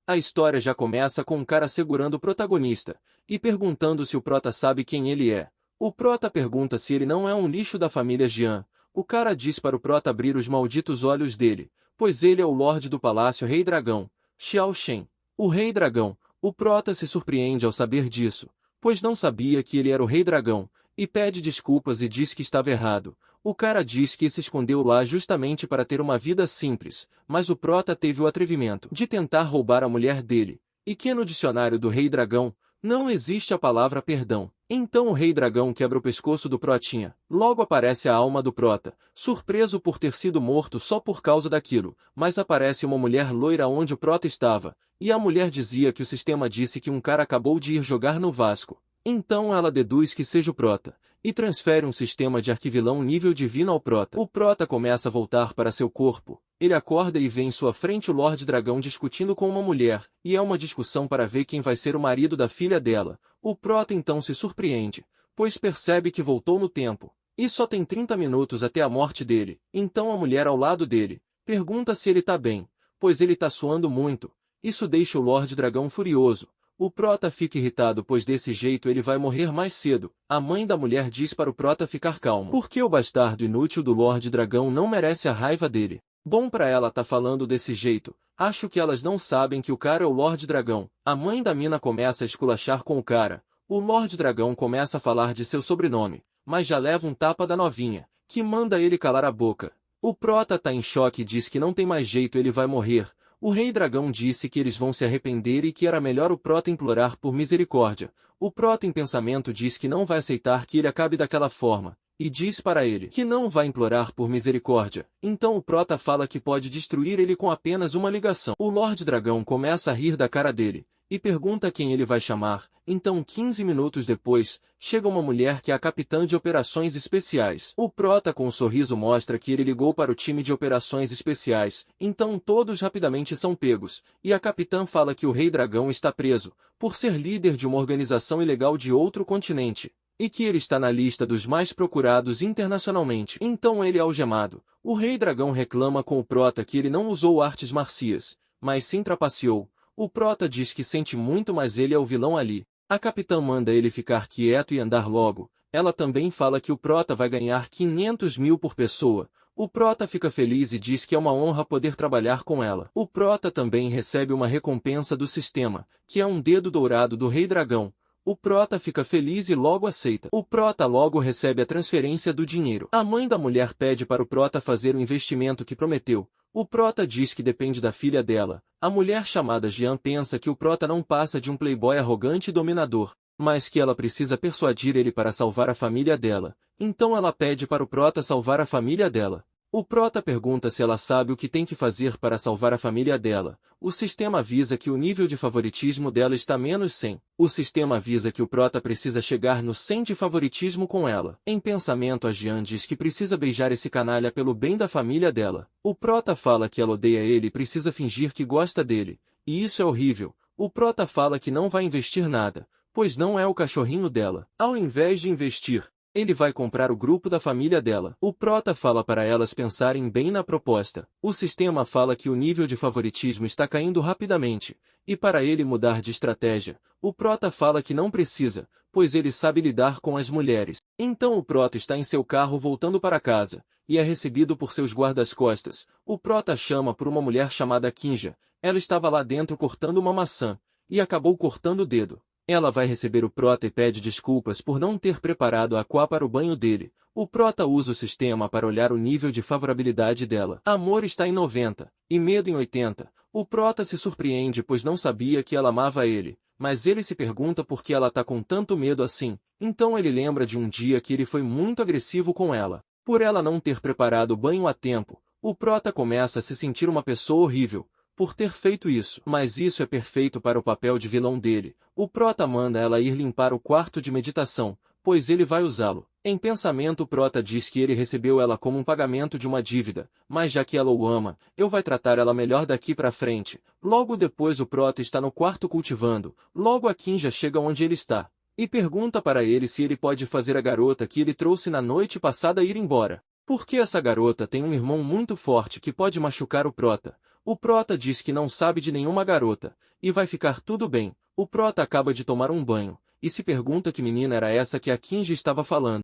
A história já começa com um cara segurando o protagonista e perguntando se o prota sabe quem ele é. O prota pergunta se ele não é um lixo da família Jian. O cara diz para o prota abrir os malditos olhos dele, pois ele é o Lorde do Palácio Rei Dragão, Xiao Shen. O Rei Dragão. O prota se surpreende ao saber disso, pois não sabia que ele era o Rei Dragão, e pede desculpas e diz que estava errado. O cara diz que se escondeu lá justamente para ter uma vida simples, mas o prota teve o atrevimento de tentar roubar a mulher dele, e que no dicionário do Rei Dragão não existe a palavra perdão. Então o Rei Dragão quebra o pescoço do protinha. Logo aparece a alma do prota, surpreso por ter sido morto só por causa daquilo, mas aparece uma mulher loira onde o prota estava, e a mulher dizia que o sistema disse que um cara acabou de ir jogar no Vasco. Então ela deduz que seja o prota, e transfere um sistema de arquivilão nível divino ao prota. O prota começa a voltar para seu corpo. Ele acorda e vê em sua frente o Lorde Dragão discutindo com uma mulher, e é uma discussão para ver quem vai ser o marido da filha dela. O prota então se surpreende, pois percebe que voltou no tempo, e só tem 30 minutos até a morte dele. Então a mulher ao lado dele pergunta se ele tá bem, pois ele tá suando muito. Isso deixa o Lorde Dragão furioso. O prota fica irritado pois desse jeito ele vai morrer mais cedo. A mãe da mulher diz para o prota ficar calmo, porque o bastardo inútil do Lorde Dragão não merece a raiva dele. Bom pra ela tá falando desse jeito. Acho que elas não sabem que o cara é o Lorde Dragão. A mãe da mina começa a esculachar com o cara. O Lorde Dragão começa a falar de seu sobrenome, mas já leva um tapa da novinha, que manda ele calar a boca. O prota tá em choque e diz que não tem mais jeito, ele vai morrer. O Rei Dragão disse que eles vão se arrepender e que era melhor o prota implorar por misericórdia. O prota em pensamento diz que não vai aceitar que ele acabe daquela forma, e diz para ele que não vai implorar por misericórdia. Então o prota fala que pode destruir ele com apenas uma ligação. O Lorde Dragão começa a rir da cara dele, e pergunta quem ele vai chamar. Então 15 minutos depois, chega uma mulher que é a capitã de operações especiais. O prota com um sorriso mostra que ele ligou para o time de operações especiais, então todos rapidamente são pegos, e a capitã fala que o Rei Dragão está preso, por ser líder de uma organização ilegal de outro continente, e que ele está na lista dos mais procurados internacionalmente. Então ele é algemado. O Rei Dragão reclama com o prota que ele não usou artes marciais, mas sim trapaceou. O prota diz que sente muito, mas ele é o vilão ali. A capitã manda ele ficar quieto e andar logo. Ela também fala que o prota vai ganhar 500 mil por pessoa. O prota fica feliz e diz que é uma honra poder trabalhar com ela. O prota também recebe uma recompensa do sistema, que é um dedo dourado do Rei Dragão. O prota fica feliz e logo aceita. O prota logo recebe a transferência do dinheiro. A mãe da mulher pede para o prota fazer o investimento que prometeu. O prota diz que depende da filha dela. A mulher chamada Jian pensa que o prota não passa de um playboy arrogante e dominador, mas que ela precisa persuadir ele para salvar a família dela. Então ela pede para o prota salvar a família dela. O prota pergunta se ela sabe o que tem que fazer para salvar a família dela. O sistema avisa que o nível de favoritismo dela está menos 100. O sistema avisa que o prota precisa chegar no 100 de favoritismo com ela. Em pensamento, a Jian diz que precisa beijar esse canalha pelo bem da família dela. O prota fala que ela odeia ele e precisa fingir que gosta dele. E isso é horrível. O prota fala que não vai investir nada, pois não é o cachorrinho dela. Ao invés de investir, ele vai comprar o grupo da família dela. O prota fala para elas pensarem bem na proposta. O sistema fala que o nível de favoritismo está caindo rapidamente, e para ele mudar de estratégia, o prota fala que não precisa, pois ele sabe lidar com as mulheres. Então o prota está em seu carro voltando para casa, e é recebido por seus guardas-costas. O prota chama por uma mulher chamada Kinja. Ela estava lá dentro cortando uma maçã, e acabou cortando o dedo. Ela vai receber o prota e pede desculpas por não ter preparado a aquá para o banho dele. O prota usa o sistema para olhar o nível de favorabilidade dela. Amor está em 90, e medo em 80. O prota se surpreende pois não sabia que ela amava ele, mas ele se pergunta por que ela tá com tanto medo assim. Então ele lembra de um dia que ele foi muito agressivo com ela. Por ela não ter preparado o banho a tempo, o prota começa a se sentir uma pessoa horrível por ter feito isso. Mas isso é perfeito para o papel de vilão dele. O prota manda ela ir limpar o quarto de meditação, pois ele vai usá-lo. Em pensamento o prota diz que ele recebeu ela como um pagamento de uma dívida, mas já que ela o ama, eu vai tratar ela melhor daqui pra frente. Logo depois o prota está no quarto cultivando. Logo a Kinja chega onde ele está, e pergunta para ele se ele pode fazer a garota que ele trouxe na noite passada ir embora. Porque essa garota tem um irmão muito forte que pode machucar o prota. O prota diz que não sabe de nenhuma garota, e vai ficar tudo bem. O prota acaba de tomar um banho, e se pergunta que menina era essa que a Kinji estava falando.